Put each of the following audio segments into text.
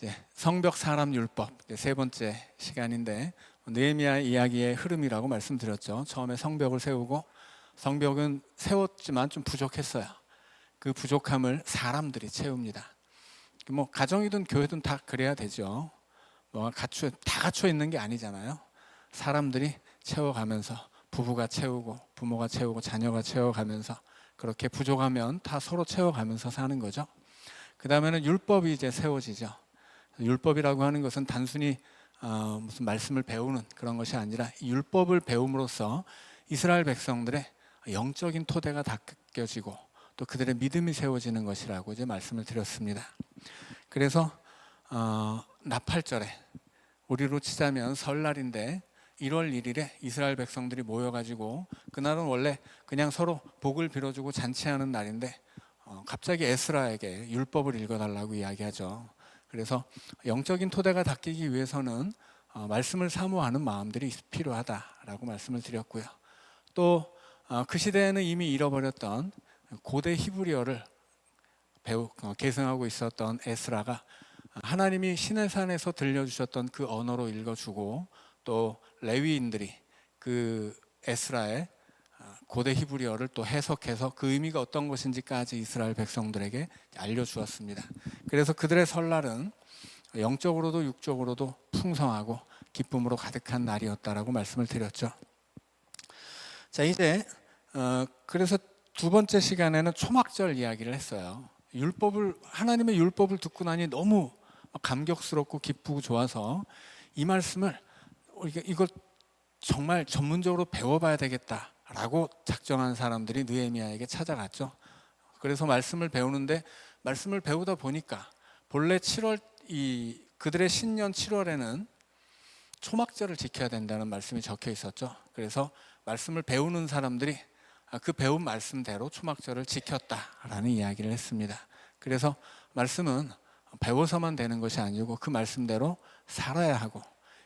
이제 성벽 사람 율법 세 번째 시간인데, 느헤미야 이야기의 흐름이라고 말씀드렸죠. 처음에 성벽을 세우고 성벽은 세웠지만 좀 부족했어요. 그 부족함을 사람들이 채웁니다. 뭐 가정이든 교회든 다 그래야 되죠. 뭐 다 갖춰 있는 게 아니잖아요. 사람들이 채워가면서, 부부가 채우고 부모가 채우고 자녀가 채워가면서, 그렇게 부족하면 다 서로 채워가면서 사는 거죠. 그 다음에는 율법이 이제 세워지죠. 율법이라고 하는 것은 단순히 무슨 말씀을 배우는 그런 것이 아니라, 율법을 배움으로써 이스라엘 백성들의 영적인 토대가 닦여지고 또 그들의 믿음이 세워지는 것이라고 이제 말씀을 드렸습니다. 그래서 나팔절에, 우리로 치자면 설날인데 1월 1일에 이스라엘 백성들이 모여가지고, 그날은 원래 그냥 서로 복을 빌어주고 잔치하는 날인데 갑자기 에스라에게 율법을 읽어달라고 이야기하죠. 그래서 영적인 토대가 닦이기 위해서는 말씀을 사모하는 마음들이 필요하다라고 말씀을 드렸고요. 또 그 시대에는 이미 잃어버렸던 고대 히브리어를 계승하고 있었던 에스라가 하나님이 시내산에서 들려주셨던 그 언어로 읽어주고, 또 레위인들이 그 에스라의 고대 히브리어를 또 해석해서 그 의미가 어떤 것인지까지 이스라엘 백성들에게 알려주었습니다. 그래서 그들의 설날은 영적으로도 육적으로도 풍성하고 기쁨으로 가득한 날이었다라고 말씀을 드렸죠. 자, 이제 그래서 두 번째 시간에는 초막절 이야기를 했어요. 하나님의 율법을 듣고 나니 너무 감격스럽고 기쁘고 좋아서 이 말씀을 이걸 정말 전문적으로 배워봐야 되겠다라고 작정한 사람들이 느헤미야에게 찾아갔죠. 그래서 말씀을 배우는데, 말씀을 배우다 보니까 본래 그들의 신년 7월에는 초막절을 지켜야 된다는 말씀이 적혀 있었죠. 그래서 말씀을 배우는 사람들이 그 배운 말씀대로 초막절을 지켰다라는 이야기를 했습니다. 그래서 말씀은 배워서만 되는 것이 아니고 그 말씀대로 살아야 하고,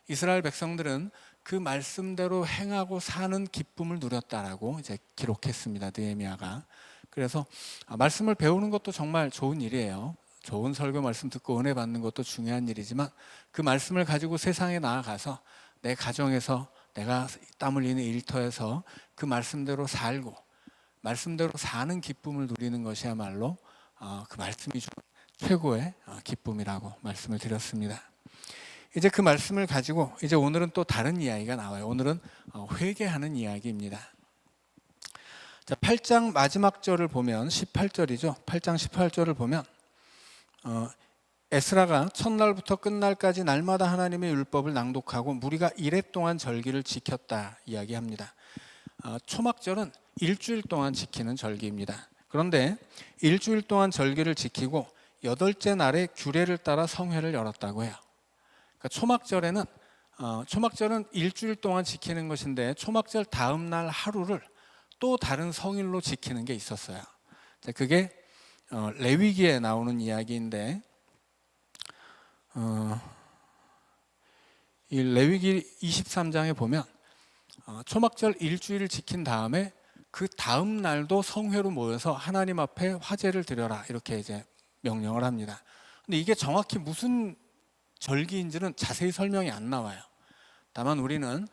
이스라엘 백성들은 그 말씀대로 행하고 사는 기쁨을 누렸다라고 이제 기록했습니다, 느헤미야가. 그래서 말씀을 배우는 것도 정말 좋은 일이에요. 좋은 설교 말씀 듣고 은혜 받는 것도 중요한 일이지만, 그 말씀을 가지고 세상에 나아가서 내 가정에서, 내가 땀 흘리는 일터에서 그 말씀대로 살고 말씀대로 사는 기쁨을 누리는 것이야말로 그 말씀이 주는 최고의 기쁨이라고 말씀을 드렸습니다. 이제 그 말씀을 가지고 이제 오늘은 또 다른 이야기가 나와요. 오늘은 회개하는 이야기입니다. 자, 8장 마지막 절을 보면 18절이죠. 8장 18절을 보면 에스라가 첫날부터 끝날까지 날마다 하나님의 율법을 낭독하고 무리가 이레 동안 절기를 지켰다 이야기합니다. 초막절은 일주일 동안 지키는 절기입니다. 그런데 일주일 동안 절기를 지키고 8째 날에 규례를 따라 성회를 열었다고 해요. 그러니까 초막절은 일주일 동안 지키는 것인데, 초막절 다음 날 하루를 또 다른 성일로 지키는 게 있었어요. 그게 레위기에 나오는 이야기인데, 이 레위기 23장에 보면 초막절 일주일을 지킨 다음에 그 다음 날도 성회로 모여서 하나님 앞에 화제를 드려라, 이렇게 이제 명령을 합니다. 근데 이게 정확히 무슨 절기인지는 자세히 설명이 안 나와요. 다만 우리는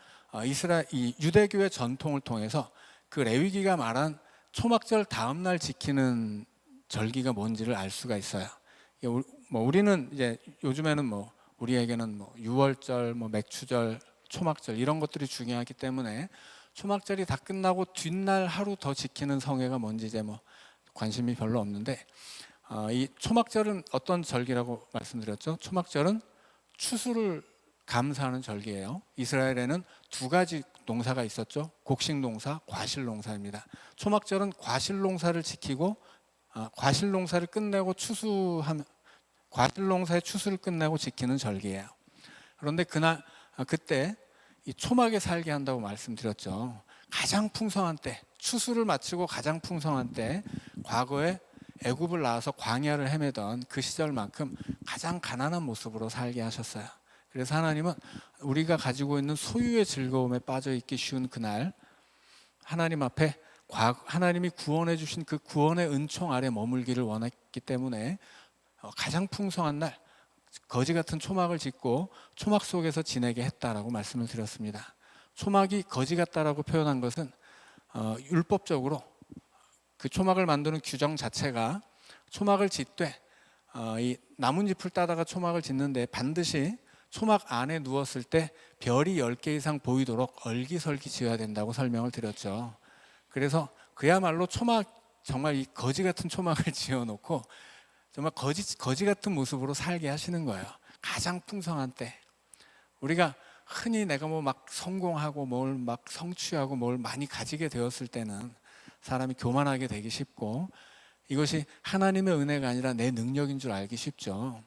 이 유대교의 전통을 통해서 그 레위기가 말한 초막절 다음 날 지키는 절기가 뭔지를 알 수가 있어요. 우리는 이제 요즘에는 우리에게는 유월절, 맥추절, 초막절 이런 것들이 중요하기 때문에 초막절이 다 끝나고 뒷날 하루 더 지키는 성회가 뭔지 이제 관심이 별로 없는데, 이 초막절은 어떤 절기라고 말씀드렸죠? 초막절은 추수를 감사하는 절기예요. 이스라엘에는 두 가지 농사가 있었죠. 곡식농사, 과실농사입니다. 초막절은 과실농사를 지키고 과실농사를 끝내고 과실농사의 추수를 끝내고 지키는 절기예요. 그런데 그때 이 초막에 살게 한다고 말씀드렸죠. 가장 풍성한 때, 추수를 마치고 가장 풍성한 때, 과거에 애굽을 나와서 광야를 헤매던 그 시절만큼 가장 가난한 모습으로 살게 하셨어요. 그래서 하나님은 우리가 가지고 있는 소유의 즐거움에 빠져 있기 쉬운 그날, 하나님 앞에 하나님이 구원해 주신 그 구원의 은총 아래 머물기를 원했기 때문에 가장 풍성한 날, 거지 같은 초막을 짓고 초막 속에서 지내게 했다라고 말씀을 드렸습니다. 초막이 거지 같다라고 표현한 것은 율법적으로 그 초막을 만드는 규정 자체가 초막을 짓되 이 나뭇잎을 따다가 초막을 짓는데 반드시 초막 안에 누웠을 때 별이 10개 이상 보이도록 얼기설기 지어야 된다고 설명을 드렸죠. 그래서 그야말로 정말 이 거지 같은 초막을 지어놓고 정말 거지 같은 모습으로 살게 하시는 거예요. 가장 풍성한 때. 우리가 흔히 내가 뭐 막 성공하고 뭘 막 성취하고 뭘 많이 가지게 되었을 때는 사람이 교만하게 되기 쉽고 이것이 하나님의 은혜가 아니라 내 능력인 줄 알기 쉽죠.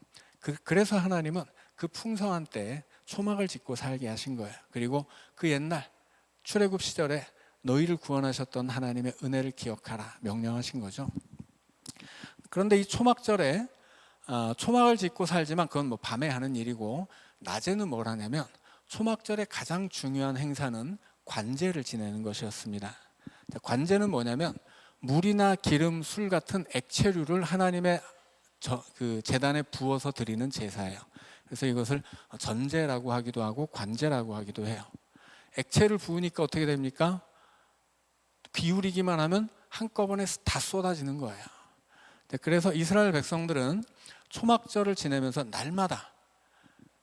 그래서 하나님은 그 풍성한 때에 초막을 짓고 살게 하신 거예요. 그리고 그 옛날 출애굽 시절에 너희를 구원하셨던 하나님의 은혜를 기억하라 명령하신 거죠. 그런데 이 초막절에 초막을 짓고 살지만 그건 뭐 밤에 하는 일이고 낮에는 뭘 하냐면 초막절의 가장 중요한 행사는 관제를 지내는 것이었습니다. 관제는 뭐냐면 물이나 기름, 술 같은 액체류를 하나님의 그 제단에 부어서 드리는 제사예요. 그래서 이것을 전제라고 하기도 하고 관제라고 하기도 해요. 액체를 부으니까 어떻게 됩니까? 기울이기만 하면 한꺼번에 다 쏟아지는 거예요. 그래서 이스라엘 백성들은 초막절을 지내면서 날마다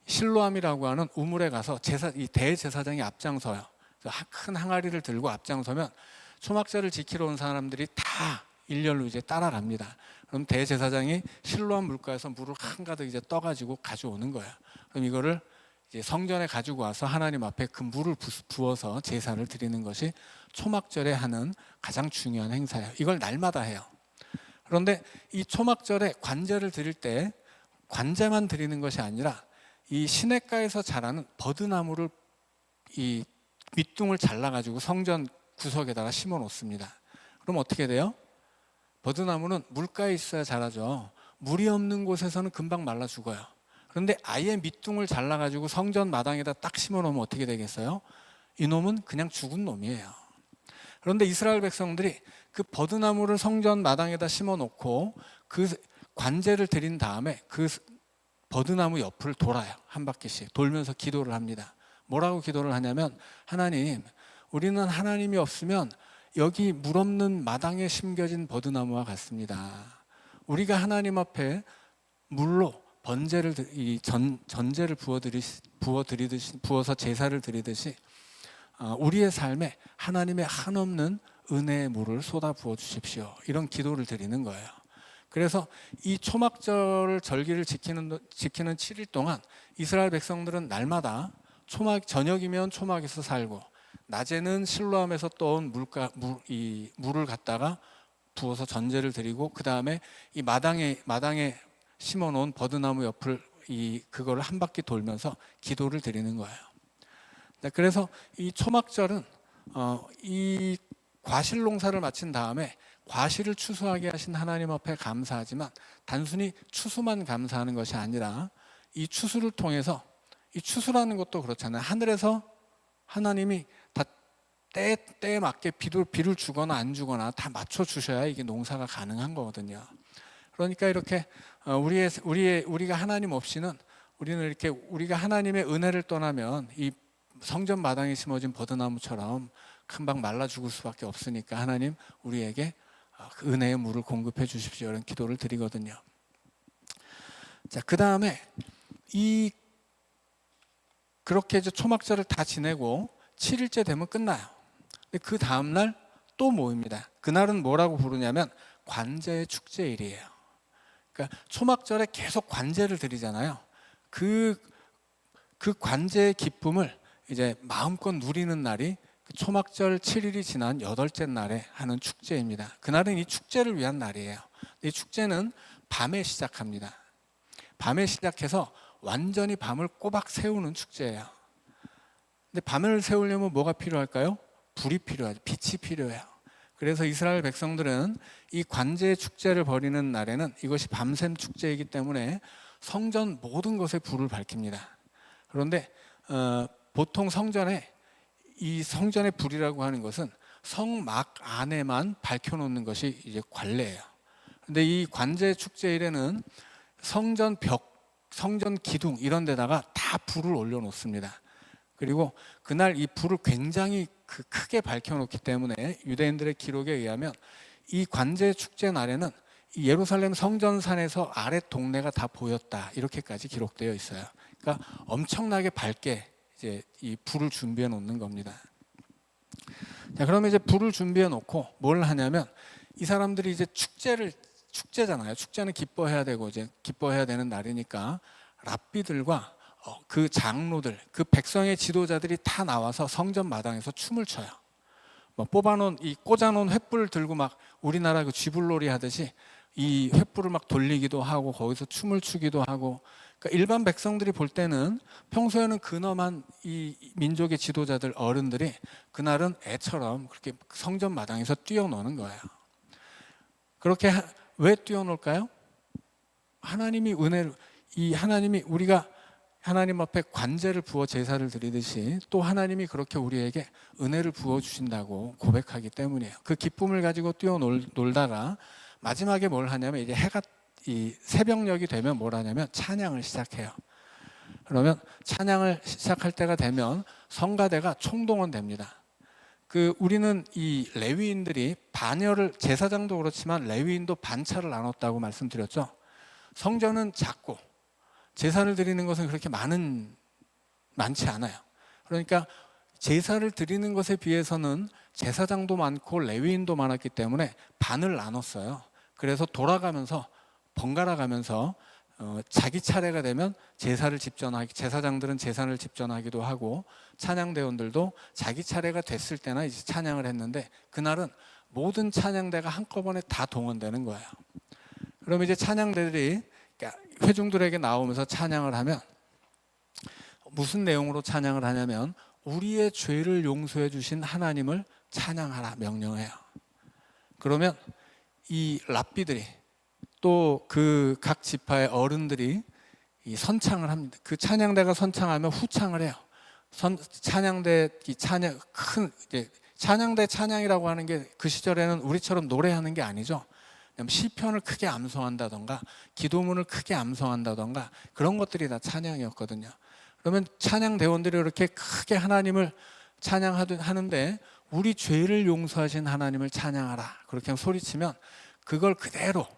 실로암이라고 하는 우물에 가서 이 대제사장이 앞장서요. 큰 항아리를 들고 앞장서면 초막절을 지키러 온 사람들이 다 일렬로 이제 따라갑니다. 그럼 대제사장이 실로암 물가에서 물을 한가득 이제 떠가지고 가져오는 거예요. 그럼 이거를 이제 성전에 가지고 와서 하나님 앞에 그 물을 부어서 제사를 드리는 것이 초막절에 하는 가장 중요한 행사예요. 이걸 날마다 해요. 그런데 이 초막절에 관제를 드릴 때 관제만 드리는 것이 아니라 이 시냇가에서 자라는 버드나무를 이 밑둥을 잘라가지고 성전 구석에다가 심어 놓습니다. 그럼 어떻게 돼요? 버드나무는 물가에 있어야 자라죠. 물이 없는 곳에서는 금방 말라 죽어요. 그런데 아예 밑둥을 잘라가지고 성전 마당에다 딱 심어 놓으면 어떻게 되겠어요? 이놈은 그냥 죽은 놈이에요. 그런데 이스라엘 백성들이 그 버드나무를 성전 마당에다 심어 놓고 그 관제를 드린 다음에 그 버드나무 옆을 돌아요. 한 바퀴씩 돌면서 기도를 합니다. 뭐라고 기도를 하냐면 하나님, 우리는 하나님이 없으면 여기 물 없는 마당에 심겨진 버드나무와 같습니다. 우리가 하나님 앞에 물로 번제를 전제를 부어서 제사를 드리듯이 우리의 삶에 하나님의 한없는 은혜의 물을 쏟아 부어 주십시오. 이런 기도를 드리는 거예요. 그래서 이 초막절 절기를 지키는 7일 동안 이스라엘 백성들은 날마다 저녁이면 초막에서 살고 낮에는 실로암에서 떠온 물을 갖다가 부어서 전제를 드리고 그 다음에 이 마당에 심어놓은 버드나무 옆을 그거를 한 바퀴 돌면서 기도를 드리는 거예요. 그래서 이 초막절은 이 과실 농사를 마친 다음에 과실을 추수하게 하신 하나님 앞에 감사하지만 단순히 추수만 감사하는 것이 아니라 이 추수를 통해서 이 추수라는 것도 그렇잖아요. 하늘에서 하나님이 다 때에 맞게 비를 주거나 안 주거나 다 맞춰 주셔야 이게 농사가 가능한 거거든요. 그러니까 이렇게 우리가 하나님 없이는 우리가 하나님의 은혜를 떠나면 이 성전 마당에 심어진 버드나무처럼 금방 말라 죽을 수밖에 없으니까 하나님 우리에게 그 은혜의 물을 공급해 주십시오. 이런 기도를 드리거든요. 자, 그 다음에 그렇게 이제 초막절을 다 지내고 7일째 되면 끝나요. 근데 그 다음날 또 모입니다. 그날은 뭐라고 부르냐면 관제의 축제일이에요. 그러니까 초막절에 계속 관제를 드리잖아요. 그 관제의 기쁨을 이제 마음껏 누리는 날이 초막절 7일이 지난 8째 날에 하는 축제입니다. 그날은 이 축제를 위한 날이에요. 이 축제는 밤에 시작합니다. 밤에 시작해서 완전히 밤을 꼬박 세우는 축제예요. 근데 밤을 세우려면 뭐가 필요할까요? 불이 필요하죠. 빛이 필요해요. 그래서 이스라엘 백성들은 이 관제 축제를 벌이는 날에는 이것이 밤샘 축제이기 때문에 성전 모든 것에 불을 밝힙니다. 그런데 보통 이 성전의 불이라고 하는 것은 성막 안에만 밝혀놓는 것이 이제 관례예요. 근데 이 관제 축제일에는 성전 벽 성전 기둥 이런 데다가 다 불을 올려놓습니다. 그리고 그날 이 불을 굉장히 크게 밝혀놓기 때문에 유대인들의 기록에 의하면 이 관제 축제 날에는 이 예루살렘 성전산에서 아랫 동네가 다 보였다, 이렇게까지 기록되어 있어요. 그러니까 엄청나게 밝게 이제 이 불을 준비해 놓는 겁니다. 자, 그러면 이제 불을 준비해 놓고 뭘 하냐면 이 사람들이 이제 축제잖아요. 축제는 기뻐해야 되고 이제 기뻐해야 되는 날이니까 랍비들과 그 장로들, 그 백성의 지도자들이 다 나와서 성전 마당에서 춤을 춰요. 뭐 뽑아놓은 이 꽂아놓은 횃불을 들고 막 우리나라 그 쥐불놀이 하듯이 이 횃불을 막 돌리기도 하고 거기서 춤을 추기도 하고. 그러니까 일반 백성들이 볼 때는 평소에는 근엄한 이 민족의 지도자들 어른들이 그날은 애처럼 그렇게 성전 마당에서 뛰어노는 거예요. 그렇게 왜 뛰어놀까요? 하나님이 은혜를, 이 하나님이 우리가 하나님 앞에 관제를 부어 제사를 드리듯이 또 하나님이 그렇게 우리에게 은혜를 부어 주신다고 고백하기 때문이에요. 그 기쁨을 가지고 뛰어놀다가 마지막에 뭘 하냐면 이제 해가 이 새벽녘이 되면 뭘 하냐면 찬양을 시작해요. 그러면 찬양을 시작할 때가 되면 성가대가 총동원됩니다. 우리는 이 레위인들이 반열을, 제사장도 그렇지만 레위인도 반차를 나눴다고 말씀드렸죠. 성전은 작고 제사를 드리는 것은 그렇게 많지 않아요. 그러니까 제사를 드리는 것에 비해서는 제사장도 많고 레위인도 많았기 때문에 반을 나눴어요. 그래서 돌아가면서 번갈아 가면서 자기 차례가 되면 제사장들은 제사를 집전하기도 하고 찬양대원들도 자기 차례가 됐을 때나 이제 찬양을 했는데 그날은 모든 찬양대가 한꺼번에 다 동원되는 거예요. 그럼 이제 찬양대들이 회중들에게 나오면서 찬양을 하면 무슨 내용으로 찬양을 하냐면 우리의 죄를 용서해 주신 하나님을 찬양하라 명령해요. 그러면 이 랍비들이 또 그 각 지파의 어른들이 이 선창을 합니다. 그 찬양대가 선창하면 후창을 해요. 찬양대 찬양대 찬양이라고 하는 게 그 시절에는 우리처럼 노래하는 게 아니죠. 시편을 크게 암송한다던가 기도문을 크게 암송한다던가 그런 것들이 다 찬양이었거든요. 그러면 찬양대원들이 이렇게 크게 하나님을 찬양하는데 우리 죄를 용서하신 하나님을 찬양하라 그렇게 소리치면 그걸 그대로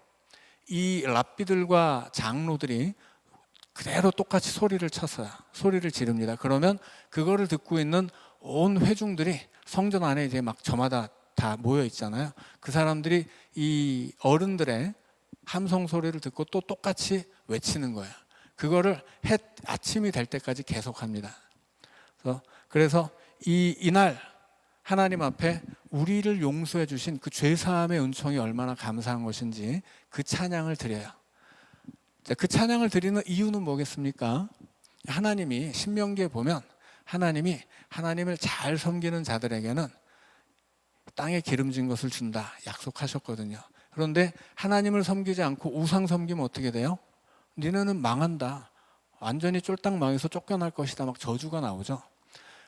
이 랍비들과 장로들이 그대로 똑같이 소리를 쳤어요. 소리를 지릅니다. 그러면 그거를 듣고 있는 온 회중들이 성전 안에 이제 막 저마다 다 모여 있잖아요. 그 사람들이 이 어른들의 함성 소리를 듣고 또 똑같이 외치는 거예요. 그거를 아침이 될 때까지 계속합니다. 그래서 이날 하나님 앞에 우리를 용서해 주신 그 죄사함의 은총이 얼마나 감사한 것인지 그 찬양을 드려요. 그 찬양을 드리는 이유는 뭐겠습니까? 하나님이 신명기에 보면 하나님이 하나님을 잘 섬기는 자들에게는 땅에 기름진 것을 준다 약속하셨거든요. 그런데 하나님을 섬기지 않고 우상 섬기면 어떻게 돼요? 니네는 망한다. 완전히 쫄딱 망해서 쫓겨날 것이다. 막 저주가 나오죠.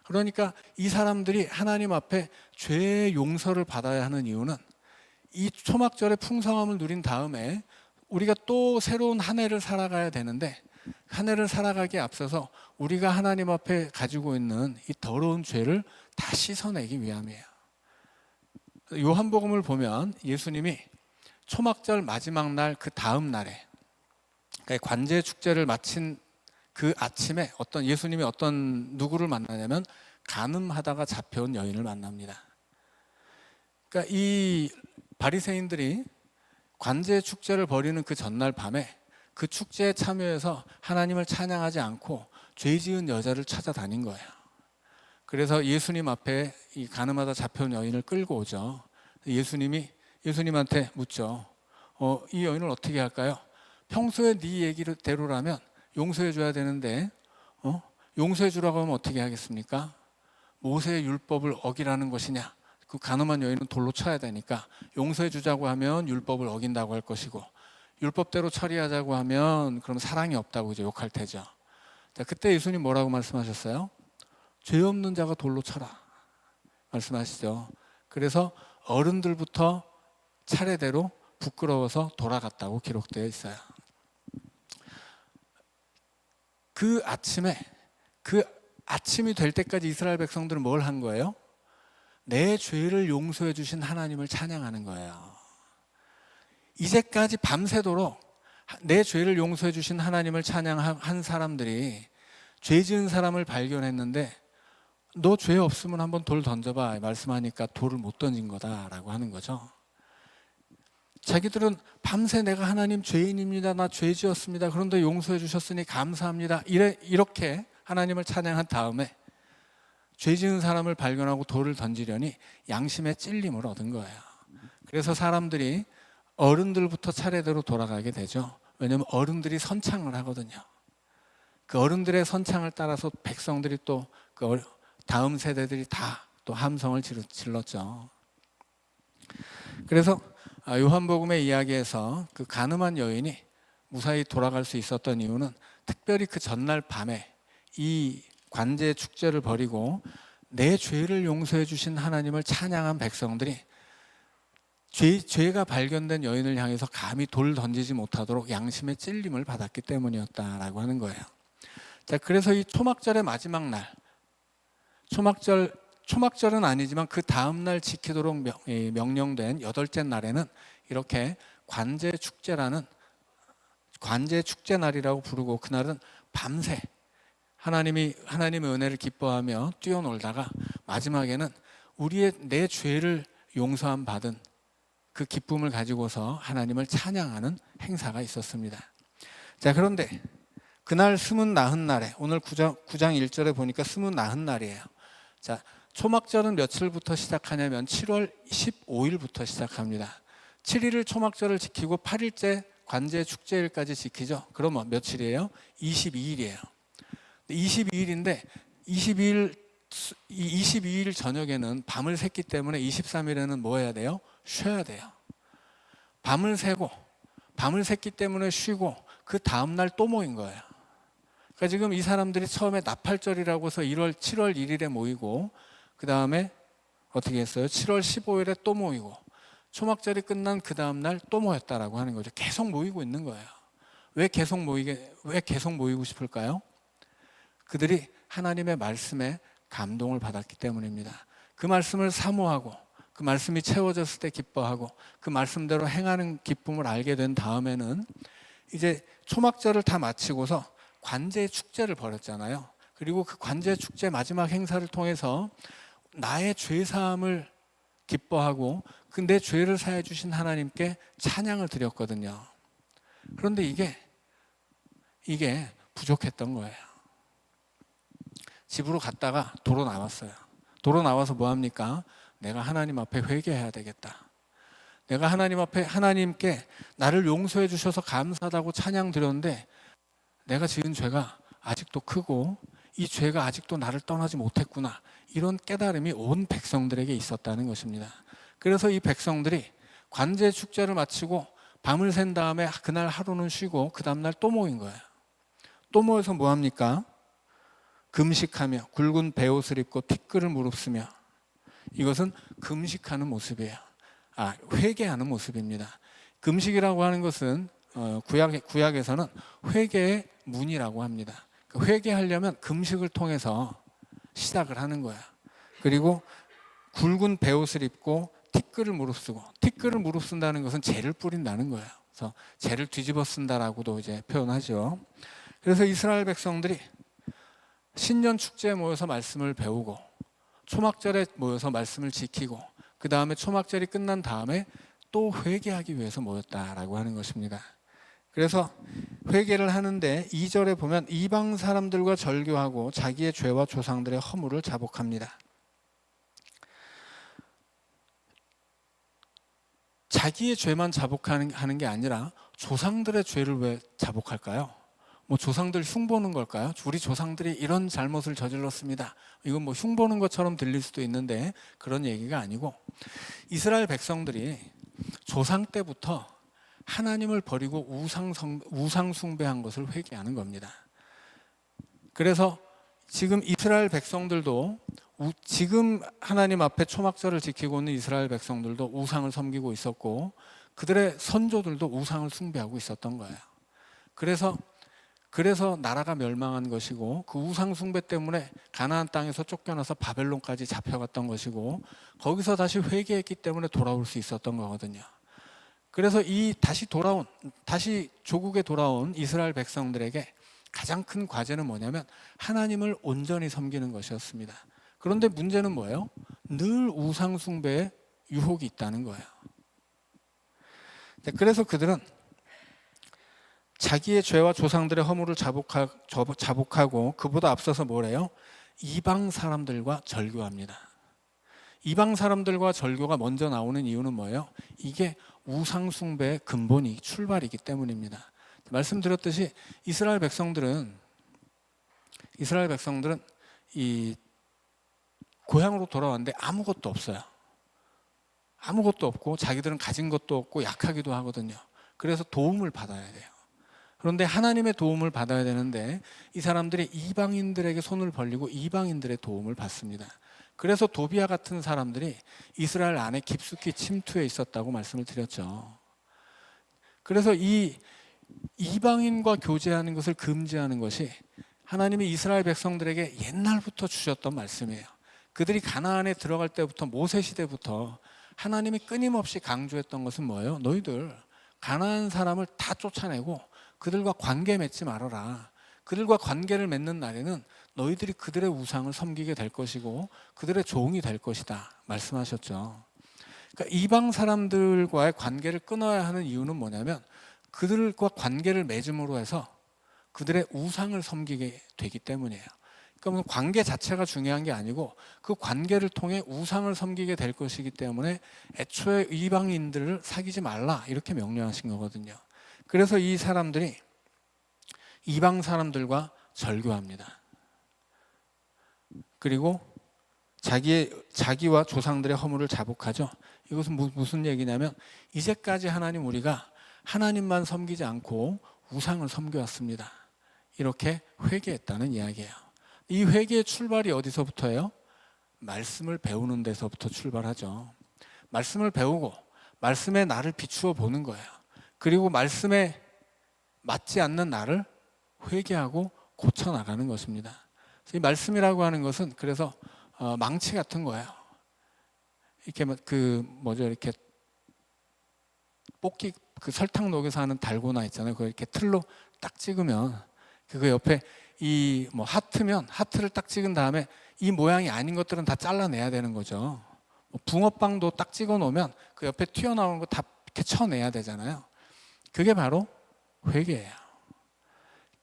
그러니까 이 사람들이 하나님 앞에 죄의 용서를 받아야 하는 이유는 이 초막절의 풍성함을 누린 다음에 우리가 또 새로운 한 해를 살아가야 되는데 한 해를 살아가기에 앞서서 우리가 하나님 앞에 가지고 있는 이 더러운 죄를 다 씻어내기 위함이에요. 요한복음을 보면 예수님이 초막절 마지막 날 그 다음 날에 그러니까 관제 축제를 마친 그 아침에 예수님이 누구를 만나냐면 간음하다가 잡혀온 여인을 만납니다. 그러니까 이 바리새인들이 관제 축제를 벌이는 그 전날 밤에 그 축제에 참여해서 하나님을 찬양하지 않고 죄 지은 여자를 찾아다닌 거예요. 그래서 예수님 앞에 이 간음하다 잡혀온 여인을 끌고 오죠. 예수님한테 묻죠. 이 여인을 어떻게 할까요? 평소에 네 얘기대로라면 용서해 줘야 되는데 용서해 주라고 하면 어떻게 하겠습니까? 모세의 율법을 어기라는 것이냐? 그 간음한 여인은 돌로 쳐야 되니까 용서해 주자고 하면 율법을 어긴다고 할 것이고 율법대로 처리하자고 하면 그럼 사랑이 없다고 이제 욕할 테죠. 자, 그때 예수님 뭐라고 말씀하셨어요? 죄 없는 자가 돌로 쳐라 말씀하시죠. 그래서 어른들부터 차례대로 부끄러워서 돌아갔다고 기록되어 있어요. 그 아침에, 그 아침이 될 때까지 이스라엘 백성들은 뭘 한 거예요? 내 죄를 용서해 주신 하나님을 찬양하는 거예요. 이제까지 밤새도록 내 죄를 용서해 주신 하나님을 찬양한 사람들이 죄 지은 사람을 발견했는데, 너 죄 없으면 한번 돌 던져봐 말씀하니까 돌을 못 던진 거다라고 하는 거죠. 자기들은 밤새 내가 하나님 죄인입니다, 나 죄 지었습니다, 그런데 용서해 주셨으니 감사합니다, 이렇게 하나님을 찬양한 다음에 죄 지은 사람을 발견하고 돌을 던지려니 양심의 찔림을 얻은 거예요. 그래서 사람들이 어른들부터 차례대로 돌아가게 되죠. 왜냐하면 어른들이 선창을 하거든요. 그 어른들의 선창을 따라서 백성들이 또 그 다음 세대들이 다 또 함성을 질렀죠. 그래서 요한복음의 이야기에서 그 간음한 여인이 무사히 돌아갈 수 있었던 이유는 특별히 그 전날 밤에 이 관제 축제를 벌이고 내 죄를 용서해 주신 하나님을 찬양한 백성들이 죄가 발견된 여인을 향해서 감히 돌 던지지 못하도록 양심의 찔림을 받았기 때문이었다라고 하는 거예요. 자, 그래서 이 초막절의 마지막 날, 초막절은 아니지만 그 다음 날 지키도록 명령된 여덟째 날에는 이렇게 관제 축제 날이라고 부르고, 그날은 밤새 하나님의 은혜를 기뻐하며 뛰어놀다가 마지막에는 내 죄를 용서함 받은 그 기쁨을 가지고서 하나님을 찬양하는 행사가 있었습니다. 자, 그런데 그날 스문 나흔 날에, 오늘 9장 1절에 보니까 스문 나흔 날이에요. 자, 초막절은 며칠부터 시작하냐면 7월 15일부터 시작합니다. 7일을 초막절을 지키고 8일째 관제 축제일까지 지키죠. 그러면 며칠이에요? 22일이에요. 22일인데 22일 저녁에는 밤을 샜기 때문에 23일에는 뭐 해야 돼요? 쉬어야 돼요. 밤을 샜기 때문에 쉬고 그 다음날 또 모인 거예요. 그러니까 지금 이 사람들이 처음에 나팔절이라고 해서 7월 1일에 모이고, 그 다음에 어떻게 했어요? 7월 15일에 또 모이고, 초막절이 끝난 그 다음날 또 모였다라고 하는 거죠. 계속 모이고 있는 거예요. 왜 계속 모이고 싶을까요? 그들이 하나님의 말씀에 감동을 받았기 때문입니다. 그 말씀을 사모하고 그 말씀이 채워졌을 때 기뻐하고 그 말씀대로 행하는 기쁨을 알게 된 다음에는 이제 초막절을 다 마치고서 관제 축제를 벌였잖아요. 그리고 그 관제 축제 마지막 행사를 통해서 나의 죄 사함을 기뻐하고 그 내 죄를 사해 주신 하나님께 찬양을 드렸거든요. 그런데 이게 부족했던 거예요. 집으로 갔다가 도로 나왔어요. 도로 나와서 뭐 합니까? 내가 하나님 앞에 회개해야 되겠다. 내가 하나님 앞에 하나님께 나를 용서해 주셔서 감사하다고 찬양 드렸는데 내가 지은 죄가 아직도 크고 이 죄가 아직도 나를 떠나지 못했구나, 이런 깨달음이 온 백성들에게 있었다는 것입니다. 그래서 이 백성들이 관제 축제를 마치고 밤을 샌 다음에 그날 하루는 쉬고 그 다음날 또 모인 거예요. 또 모여서 뭐 합니까? 금식하며 굵은 베옷을 입고 티끌을 무릅쓰며, 이것은 금식하는 모습이에요. 회개하는 모습입니다. 금식이라고 하는 것은 구약에서는 회개의 문이라고 합니다. 회개하려면 금식을 통해서 시작을 하는 거야. 그리고 굵은 베옷을 입고 티끌을 무릅쓰고, 티끌을 무릅쓴다는 것은 죄를 뿌린다는 거예요. 그래서 죄를 뒤집어 쓴다라고도 이제 표현하죠. 그래서 이스라엘 백성들이 신년 축제에 모여서 말씀을 배우고 초막절에 모여서 말씀을 지키고 그 다음에 초막절이 끝난 다음에 또 회개하기 위해서 모였다라고 하는 것입니다. 그래서 회개를 하는데 2절에 보면 이방 사람들과 절교하고 자기의 죄와 조상들의 허물을 자복합니다. 자기의 죄만 자복하는 게 아니라 조상들의 죄를 왜 자복할까요? 뭐 조상들 흉보는 걸까요? 우리 조상들이 이런 잘못을 저질렀습니다. 이건 뭐 흉보는 것처럼 들릴 수도 있는데 그런 얘기가 아니고, 이스라엘 백성들이 조상 때부터 하나님을 버리고 우상 숭배한 것을 회개하는 겁니다. 그래서 지금 이스라엘 백성들도 지금 하나님 앞에 초막절을 지키고 있는 이스라엘 백성들도 우상을 섬기고 있었고 그들의 선조들도 우상을 숭배하고 있었던 거예요. 그래서 그래서 나라가 멸망한 것이고 그 우상 숭배 때문에 가나안 땅에서 쫓겨나서 바벨론까지 잡혀갔던 것이고 거기서 다시 회개했기 때문에 돌아올 수 있었던 거거든요. 그래서 이 다시 조국에 돌아온 이스라엘 백성들에게 가장 큰 과제는 뭐냐면 하나님을 온전히 섬기는 것이었습니다. 그런데 문제는 뭐예요? 늘 우상 숭배에 유혹이 있다는 거예요. 그래서 그들은 자기의 죄와 조상들의 허물을 자복하고 그보다 앞서서 뭐래요? 이방 사람들과 절교합니다. 이방 사람들과 절교가 먼저 나오는 이유는 뭐예요? 이게 우상 숭배의 근본이 출발이기 때문입니다. 말씀드렸듯이 이스라엘 백성들은 이 고향으로 돌아왔는데 아무것도 없어요. 아무것도 없고 자기들은 가진 것도 없고 약하기도 하거든요. 그래서 도움을 받아야 돼요. 그런데 하나님의 도움을 받아야 되는데 이 사람들이 이방인들에게 손을 벌리고 이방인들의 도움을 받습니다. 그래서 도비아 같은 사람들이 이스라엘 안에 깊숙이 침투해 있었다고 말씀을 드렸죠. 그래서 이 이방인과 교제하는 것을 금지하는 것이 하나님이 이스라엘 백성들에게 옛날부터 주셨던 말씀이에요. 그들이 가나안에 들어갈 때부터 모세 시대부터 하나님이 끊임없이 강조했던 것은 뭐예요? 너희들 가나안 사람을 다 쫓아내고 그들과 관계 맺지 말아라. 그들과 관계를 맺는 날에는 너희들이 그들의 우상을 섬기게 될 것이고 그들의 종이 될 것이다 말씀하셨죠. 그러니까 이방 사람들과의 관계를 끊어야 하는 이유는 뭐냐면 그들과 관계를 맺음으로 해서 그들의 우상을 섬기게 되기 때문이에요. 그러니까 관계 자체가 중요한 게 아니고 그 관계를 통해 우상을 섬기게 될 것이기 때문에 애초에 이방인들을 사귀지 말라 이렇게 명령하신 거거든요. 그래서 이 사람들이 이방 사람들과 절교합니다. 그리고 자기와 조상들의 허물을 자복하죠. 이것은 무슨 얘기냐면 이제까지 우리가 하나님만 섬기지 않고 우상을 섬겨왔습니다. 이렇게 회개했다는 이야기예요. 이 회개의 출발이 어디서부터예요? 말씀을 배우는 데서부터 출발하죠. 말씀을 배우고 말씀에 나를 비추어 보는 거예요. 그리고 말씀에 맞지 않는 나를 회개하고 고쳐나가는 것입니다. 이 말씀이라고 하는 것은 그래서 망치 같은 거예요. 이렇게 이렇게 뽑기 설탕 녹여서 하는 달고나 있잖아요. 그거 이렇게 틀로 딱 찍으면 그 옆에 하트면 하트를 딱 찍은 다음에 이 모양이 아닌 것들은 다 잘라내야 되는 거죠. 붕어빵도 딱 찍어 놓으면 그 옆에 튀어나오는 거 다 이렇게 쳐내야 되잖아요. 그게 바로 회개예요.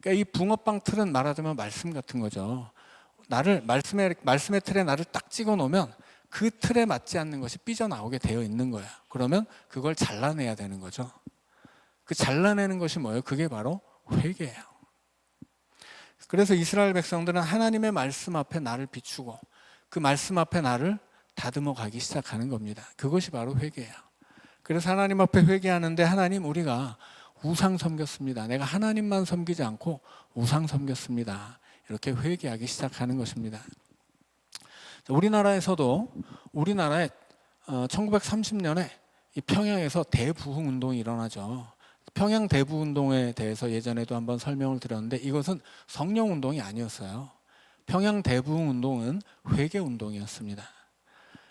그러니까 이 붕어빵 틀은 말하자면 말씀 같은 거죠. 말씀의 틀에 나를 딱 찍어 놓으면 그 틀에 맞지 않는 것이 삐져나오게 되어 있는 거예요. 그러면 그걸 잘라내야 되는 거죠. 그 잘라내는 것이 뭐예요? 그게 바로 회개예요. 그래서 이스라엘 백성들은 하나님의 말씀 앞에 나를 비추고 그 말씀 앞에 나를 다듬어 가기 시작하는 겁니다. 그것이 바로 회개예요. 그래서 하나님 앞에 회개하는데 하나님 우리가 우상 섬겼습니다. 내가 하나님만 섬기지 않고 우상 섬겼습니다. 이렇게 회개하기 시작하는 것입니다. 우리나라에 1930년에 이 평양에서 대부흥 운동이 일어나죠. 평양 대부운동에 대해서 예전에도 한번 설명을 드렸는데 이것은 성령 운동이 아니었어요. 평양 대부흥 운동은 회개 운동이었습니다.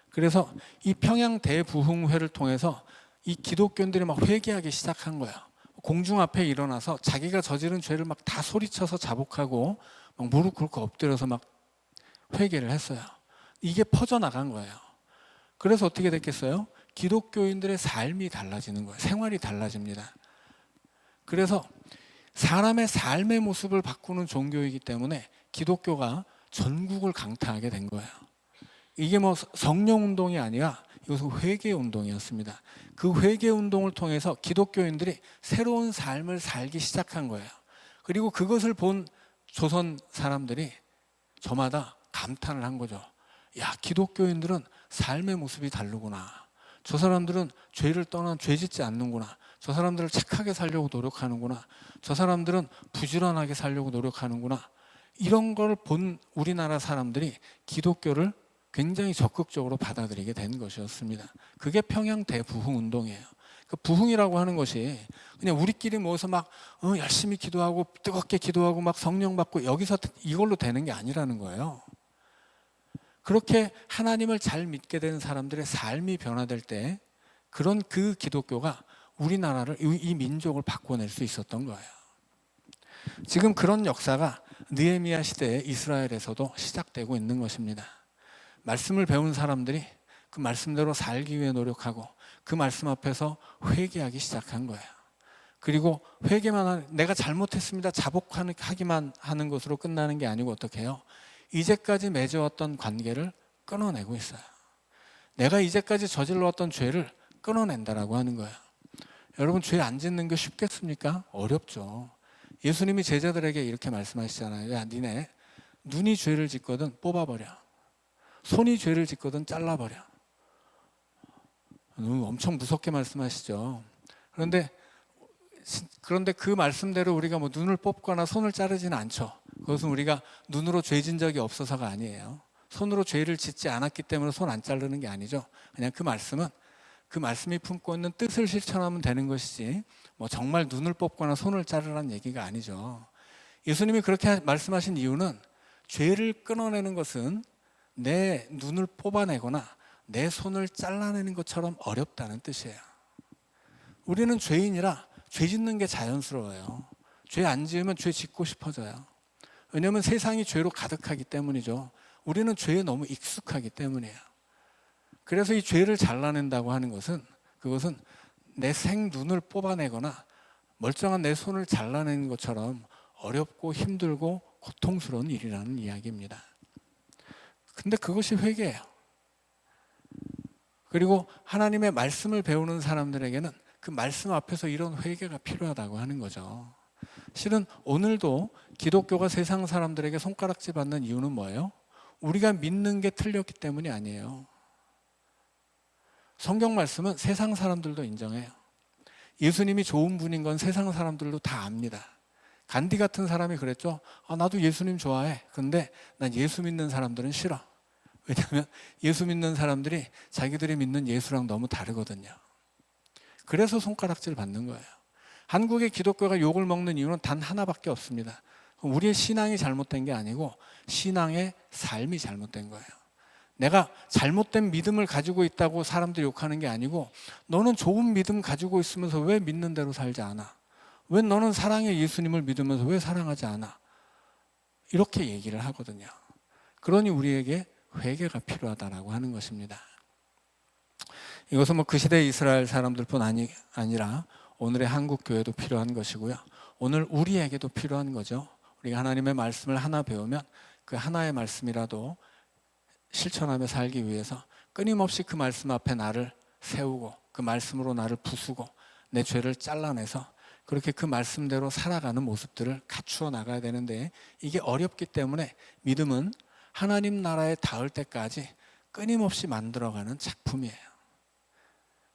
그래서 이 평양 대부흥회를 통해서 이 기독교인들이 막 회개하기 시작한 거예요. 공중 앞에 일어나서 자기가 저지른 죄를 막 다 소리쳐서 자복하고 막 무릎 꿇고 엎드려서 막 회개를 했어요. 이게 퍼져나간 거예요. 그래서 어떻게 됐겠어요? 기독교인들의 삶이 달라지는 거예요. 생활이 달라집니다. 그래서 사람의 삶의 모습을 바꾸는 종교이기 때문에 기독교가 전국을 강타하게 된 거예요. 이게 성령 운동이 아니라 이것은 회개 운동이었습니다. 그 회개 운동을 통해서 기독교인들이 새로운 삶을 살기 시작한 거예요. 그리고 그것을 본 조선 사람들이 저마다 감탄을 한 거죠. 야, 기독교인들은 삶의 모습이 다르구나. 저 사람들은 죄를 떠난 죄 짓지 않는구나. 저 사람들을 착하게 살려고 노력하는구나. 저 사람들은 부지런하게 살려고 노력하는구나. 이런 걸 본 우리나라 사람들이 기독교를 굉장히 적극적으로 받아들이게 된 것이었습니다. 그게 평양 대부흥 운동이에요. 그 부흥이라고 하는 것이 그냥 우리끼리 모여서 막 열심히 기도하고 뜨겁게 기도하고 막 성령 받고 여기서 이걸로 되는 게 아니라는 거예요. 그렇게 하나님을 잘 믿게 되는 사람들의 삶이 변화될 때 그런 그 기독교가 우리나라를, 이 민족을 바꿔낼 수 있었던 거예요. 지금 그런 역사가 느헤미야 시대에 이스라엘에서도 시작되고 있는 것입니다. 말씀을 배운 사람들이 그 말씀대로 살기 위해 노력하고 그 말씀 앞에서 회개하기 시작한 거예요. 그리고 내가 잘못했습니다 자복하기만 하는 것으로 끝나는 게 아니고 어떻게 해요? 이제까지 맺어왔던 관계를 끊어내고 있어요. 내가 이제까지 저질러왔던 죄를 끊어낸다라고 하는 거예요. 여러분, 죄 안 짓는 게 쉽겠습니까? 어렵죠. 예수님이 제자들에게 이렇게 말씀하시잖아요. 야, 니네 눈이 죄를 짓거든 뽑아버려. 손이 죄를 짓거든 잘라버려. 엄청 무섭게 말씀하시죠. 그런데 그 말씀대로 우리가 뭐 눈을 뽑거나 손을 자르지는 않죠. 그것은 우리가 눈으로 죄 진 적이 없어서가 아니에요. 손으로 죄를 짓지 않았기 때문에 손 안 자르는 게 아니죠. 그냥 그 말씀이 품고 있는 뜻을 실천하면 되는 것이지 뭐 정말 눈을 뽑거나 손을 자르라는 얘기가 아니죠. 예수님이 그렇게 말씀하신 이유는 죄를 끊어내는 것은 내 눈을 뽑아내거나 내 손을 잘라내는 것처럼 어렵다는 뜻이에요. 우리는 죄인이라 죄 짓는 게 자연스러워요. 죄 안 지으면 죄 짓고 싶어져요. 왜냐하면 세상이 죄로 가득하기 때문이죠. 우리는 죄에 너무 익숙하기 때문이에요. 그래서 이 죄를 잘라낸다고 하는 것은 그것은 내 생눈을 뽑아내거나 멀쩡한 내 손을 잘라내는 것처럼 어렵고 힘들고 고통스러운 일이라는 이야기입니다. 근데 그것이 회개예요. 그리고 하나님의 말씀을 배우는 사람들에게는 그 말씀 앞에서 이런 회개가 필요하다고 하는 거죠. 실은 오늘도 기독교가 세상 사람들에게 손가락질 받는 이유는 뭐예요? 우리가 믿는 게 틀렸기 때문이 아니에요. 성경 말씀은 세상 사람들도 인정해요. 예수님이 좋은 분인 건 세상 사람들도 다 압니다. 간디 같은 사람이 그랬죠. 나도 예수님 좋아해. 근데 난 예수 믿는 사람들은 싫어. 왜냐하면 예수 믿는 사람들이 자기들이 믿는 예수랑 너무 다르거든요. 그래서 손가락질 받는 거예요. 한국의 기독교가 욕을 먹는 이유는 단 하나밖에 없습니다. 우리의 신앙이 잘못된 게 아니고 신앙의 삶이 잘못된 거예요. 내가 잘못된 믿음을 가지고 있다고 사람들이 욕하는 게 아니고 너는 좋은 믿음 가지고 있으면서 왜 믿는 대로 살지 않아? 왜 너는 사랑의 예수님을 믿으면서 왜 사랑하지 않아? 이렇게 얘기를 하거든요. 그러니 우리에게 회개가 필요하다라고 하는 것입니다. 이것은 뭐 그 시대 이스라엘 사람들뿐 아니라 오늘의 한국 교회도 필요한 것이고요. 오늘 우리에게도 필요한 거죠. 우리가 하나님의 말씀을 하나 배우면 그 하나의 말씀이라도 실천하며 살기 위해서 끊임없이 그 말씀 앞에 나를 세우고 그 말씀으로 나를 부수고 내 죄를 잘라내서 그렇게 그 말씀대로 살아가는 모습들을 갖추어 나가야 되는데 이게 어렵기 때문에 믿음은 하나님 나라에 닿을 때까지 끊임없이 만들어가는 작품이에요.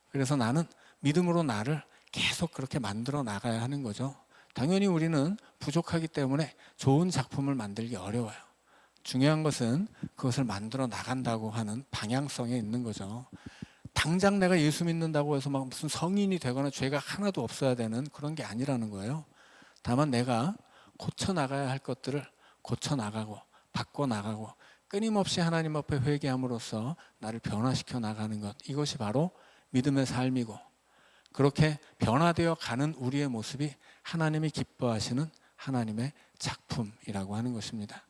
그래서 나는 믿음으로 나를 계속 그렇게 만들어 나가야 하는 거죠. 당연히 우리는 부족하기 때문에 좋은 작품을 만들기 어려워요. 중요한 것은 그것을 만들어 나간다고 하는 방향성에 있는 거죠. 당장 내가 예수 믿는다고 해서 막 무슨 성인이 되거나 죄가 하나도 없어야 되는 그런 게 아니라는 거예요. 다만 내가 고쳐 나가야 할 것들을 고쳐 나가고 바꿔 나가고 끊임없이 하나님 앞에 회개함으로써 나를 변화시켜 나가는 것, 이것이 바로 믿음의 삶이고 그렇게 변화되어 가는 우리의 모습이 하나님이 기뻐하시는 하나님의 작품이라고 하는 것입니다.